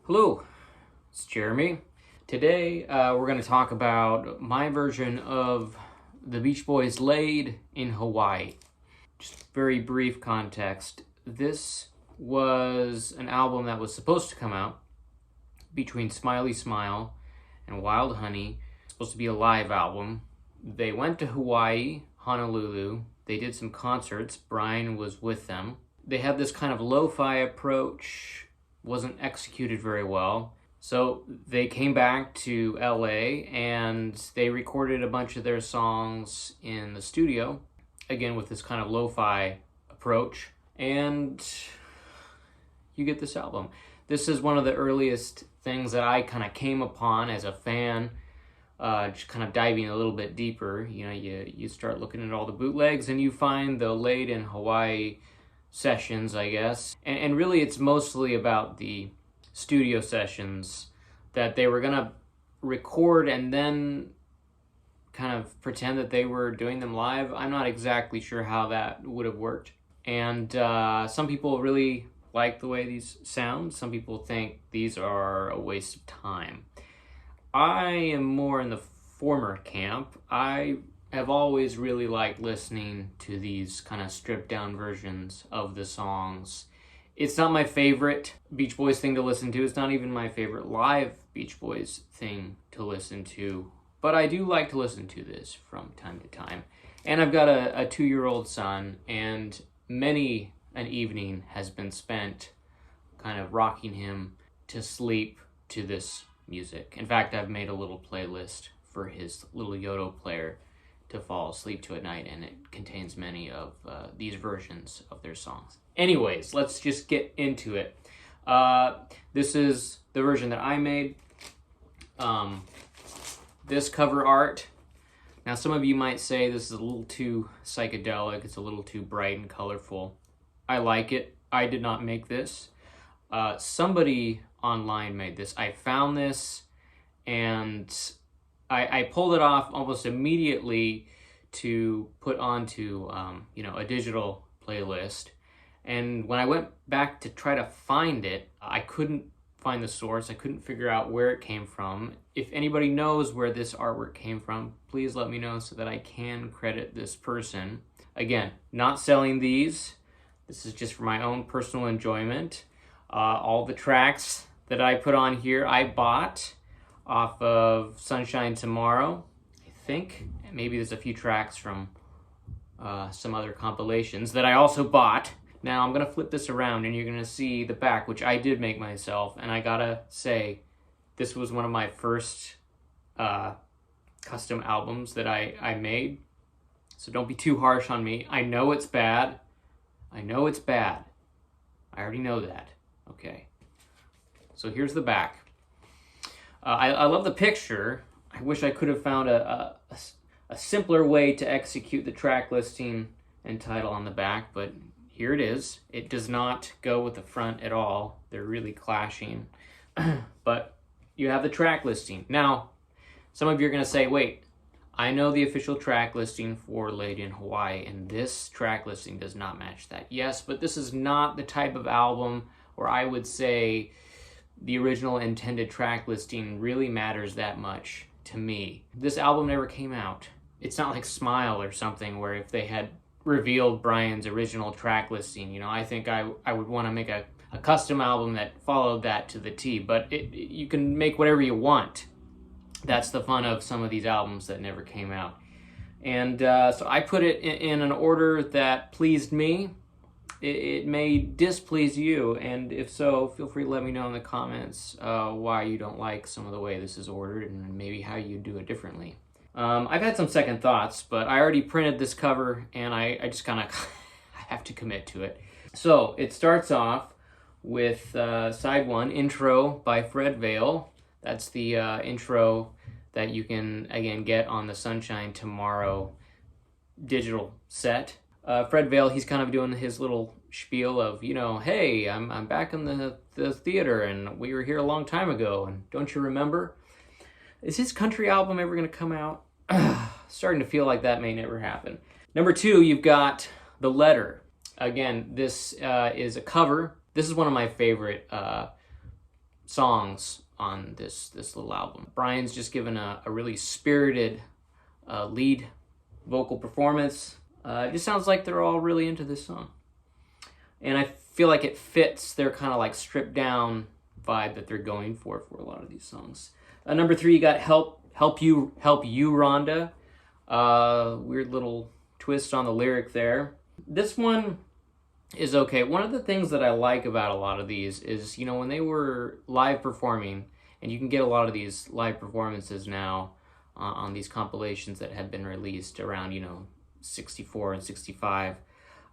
Hello, it's Jeremy. Today we're going to talk about my version of the Beach Boys' Lei'd in Hawaii. Just very brief context. This was an album that was supposed to come out between Smiley Smile and Wild Honey. It's supposed to be a live album. They went to Hawaii, Honolulu. They did some concerts. Brian was with them. They had this kind of lo-fi approach, wasn't executed very well. So they came back to LA and they recorded a bunch of their songs in the studio, again with this kind of lo-fi approach, and you get this album. This is one of the earliest things that I kind of came upon as a fan, just kind of diving a little bit deeper. You know, you start looking at all the bootlegs and you find the Lei'd in Hawaii sessions, I guess. And really it's mostly about the studio sessions that they were gonna record and then kind of pretend that they were doing them live. I'm not exactly sure how that would have worked. And some people really like the way these sound. Some people think these are a waste of time. I am more in the former camp. I have always really liked listening to these kind of stripped down versions of the songs. It's not my favorite Beach Boys thing to listen to. It's not even my favorite live Beach Boys thing to listen to. But I do like to listen to this from time to time. And I've got a 2-year-old son, and many an evening has been spent kind of rocking him to sleep to this music. In fact, I've made a little playlist for his little Yoto player to fall asleep to at night, and it contains many of these versions of their songs. Anyways, let's just get into it. This is the version that I made. This cover art, now some of you might say this is a little too psychedelic, it's a little too bright and colorful. I like it. I did not make this. Somebody online made this. I found this and I pulled it off almost immediately to put onto a digital playlist. And when I went back to try to find it, I couldn't find the source. I couldn't figure out where it came from. If anybody knows where this artwork came from, please let me know so that I can credit this person. Again, not selling these. This is just for my own personal enjoyment. All the tracks that I put on here, I bought off of Sunshine Tomorrow, I think. Maybe there's a few tracks from some other compilations that I also bought. Now I'm gonna flip this around and you're gonna see the back, which I did make myself, and I gotta say, this was one of my first custom albums that I made. So don't be too harsh on me. I know it's bad. I know it's bad. I already know that. Okay. So here's the back. I love the picture. I wish I could have found a simpler way to execute the track listing and title on the back, but here it is. It does not go with the front at all. They're really clashing. But you have the track listing. Now, some of you are going to say, wait, I know the official track listing for Lei'd in Hawaii, and this track listing does not match that. Yes, but this is not the type of album where I would say the original intended track listing really matters that much to me. This album never came out. It's not like Smile or something where if they had revealed Brian's original track listing, I think I would want to make a custom album that followed that to the T, but you can make whatever you want. That's the fun of some of these albums that never came out. And so I put it in an order that pleased me. It may displease you, and if so, feel free to let me know in the comments why you don't like some of the way this is ordered and maybe how you do it differently. I've had some second thoughts, but I already printed this cover and I just kind of I have to commit to it. So it starts off with side 1, Intro by Fred Vale. That's the intro that you can, again, get on the Sunshine Tomorrow digital set. Fred Vale, he's kind of doing his little spiel of, hey, I'm back in the theater and we were here a long time ago, and don't you remember? Is his country album ever going to come out? Starting to feel like that may never happen. Number 2, you've got The Letter. Again, this is a cover. This is one of my favorite songs on this little album. Brian's just given a really spirited lead vocal performance. It just sounds like they're all really into this song. And I feel like it fits their kind of like stripped down vibe that they're going for a lot of these songs. Number 3, you got Help You Rhonda. Weird little twist on the lyric there. This one is okay. One of the things that I like about a lot of these is, when they were live performing, and you can get a lot of these live performances now on these compilations that have been released around, 64 and 65.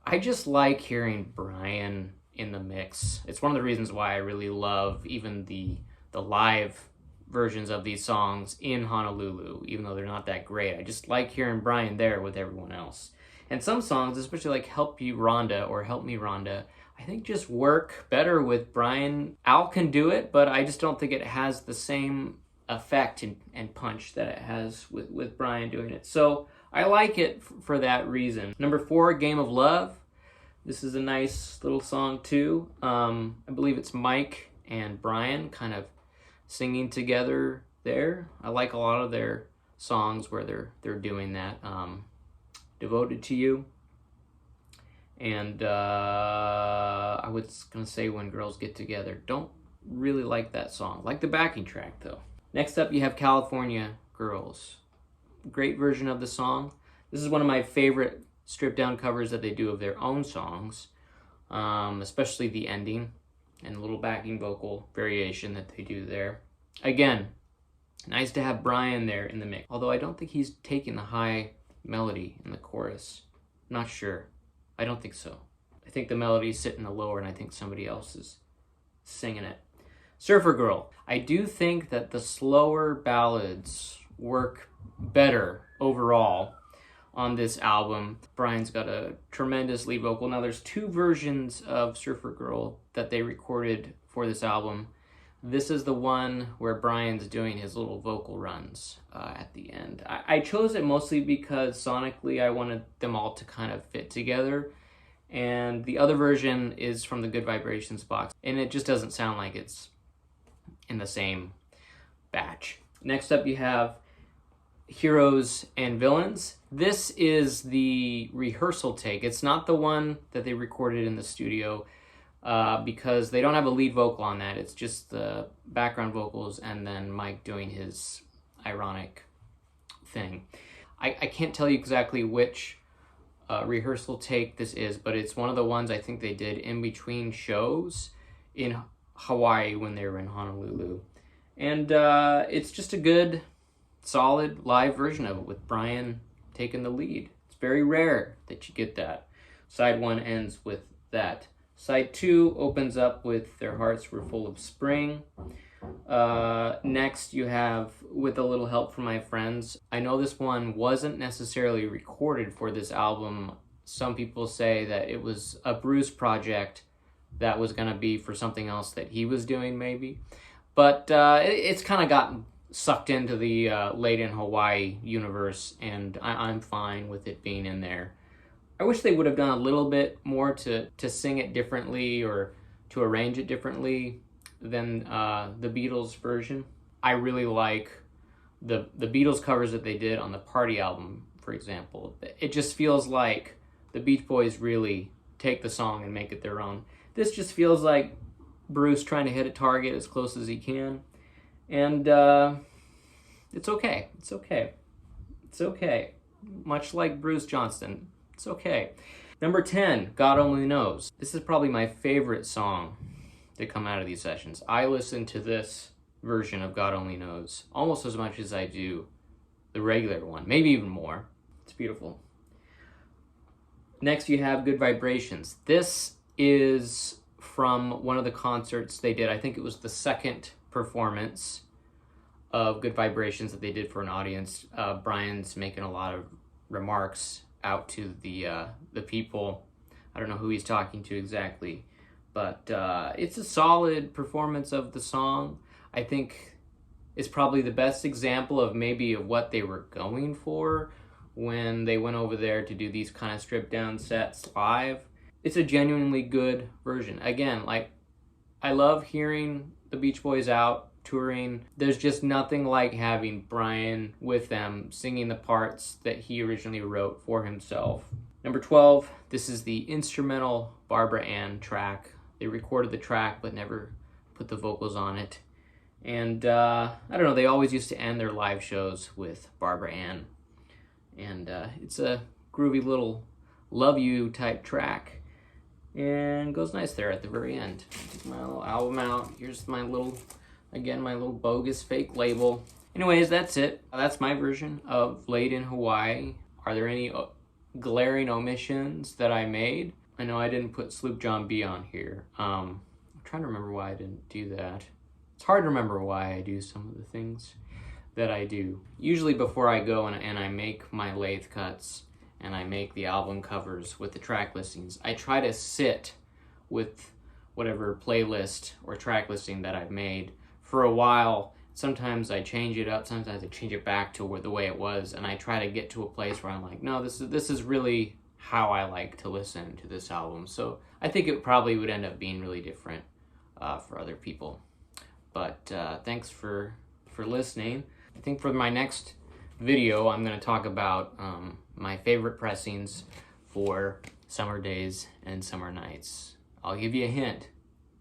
I just like hearing Brian in the mix. It's one of the reasons why I really love even the live versions of these songs in Honolulu, even though they're not that great. I just like hearing Brian there with everyone else. And some songs, especially like Help You Rhonda or Help Me Rhonda, I think just work better with Brian. Al can do it, but I just don't think it has the same effect and punch that it has with Brian doing it. So I like it for that reason. Number 4, Game of Love. This is a nice little song too. I believe it's Mike and Brian kind of singing together there. I like a lot of their songs where they're doing that. Devoted to You. And I was gonna say When Girls Get Together. Don't really like that song. Like the backing track though. Next up you have California Girls. Great version of the song. This is one of my favorite stripped down covers that they do of their own songs, especially the ending and a little backing vocal variation that they do there. Again, nice to have Brian there in the mix, although I don't think he's taking the high melody in the chorus. Not sure. I don't think so. I think the melody's sitting the lower and I think somebody else is singing it. Surfer Girl. I do think that the slower ballads work better overall on this album. Brian's got a tremendous lead vocal. Now there's 2 versions of Surfer Girl that they recorded for this album. This is the one where Brian's doing his little vocal runs at the end. I chose it mostly because sonically I wanted them all to kind of fit together. And the other version is from the Good Vibrations box, and it just doesn't sound like it's in the same batch. Next up you have Heroes and Villains. This is the rehearsal take. It's not the one that they recorded in the studio because they don't have a lead vocal on that. It's just the background vocals and then Mike doing his ironic thing. I can't tell you exactly which rehearsal take this is, but it's one of the ones I think they did in between shows in Hawaii when they were in Honolulu. And it's just a good, solid live version of it with Brian taking the lead. It's very rare that you get that. Side 1 ends with that. Side 2 opens up with Their Hearts Were Full of Spring. Next you have With a Little Help from My Friends. I know this one wasn't necessarily recorded for this album. Some people say that it was a Bruce project that was going to be for something else that he was doing maybe. But it's kind of gotten sucked into the Lei'd In Hawaii universe, and I'm fine with it being in there. I wish they would have done a little bit more to sing it differently or to arrange it differently than the Beatles version. I really like the Beatles covers that they did on the Party album, for example. It just feels like the Beach Boys really take the song and make it their own. This just feels like Bruce trying to hit a target as close as he can. And it's okay. It's okay. It's okay. Much like Bruce Johnston, it's okay. Number 10, God Only Knows. This is probably my favorite song to come out of these sessions. I listen to this version of God Only Knows almost as much as I do the regular one, maybe even more. It's beautiful. Next you have Good Vibrations. This is from one of the concerts they did. I think it was the second performance of Good Vibrations that they did for an audience. Brian's making a lot of remarks out to the people. I don't know who he's talking to exactly, but it's a solid performance of the song. I think it's probably the best example of maybe of what they were going for when they went over there to do these kind of stripped down sets live. It's a genuinely good version. Again, like, I love hearing the Beach Boys out touring, there's just nothing like having Brian with them singing the parts that he originally wrote for himself. Number 12, this is the instrumental Barbara Ann track. They recorded the track but never put the vocals on it. And I don't know, they always used to end their live shows with Barbara Ann. And it's a groovy little love you type track. And goes nice there at the very end. Take my little album out. Here's my little, again, my little bogus fake label. Anyways, that's it. That's my version of Lei'd In Hawaii. Are there any glaring omissions that I made? I know I didn't put Sloop John B on here. I'm trying to remember why I didn't do that. It's hard to remember why I do some of the things that I do. Usually before I go and I make my lathe cuts and I make the album covers with the track listings, I try to sit with whatever playlist or track listing that I've made for a while. Sometimes I change it up, sometimes I change it back to the way it was, and I try to get to a place where I'm like, no, this is really how I like to listen to this album. So I think it probably would end up being really different for other people. But thanks for listening. I think for my next video, I'm going to talk about my favorite pressings for summer days and summer nights. I'll give you a hint.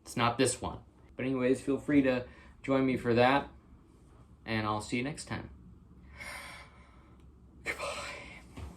It's not this one. But anyways, feel free to join me for that, and I'll see you next time.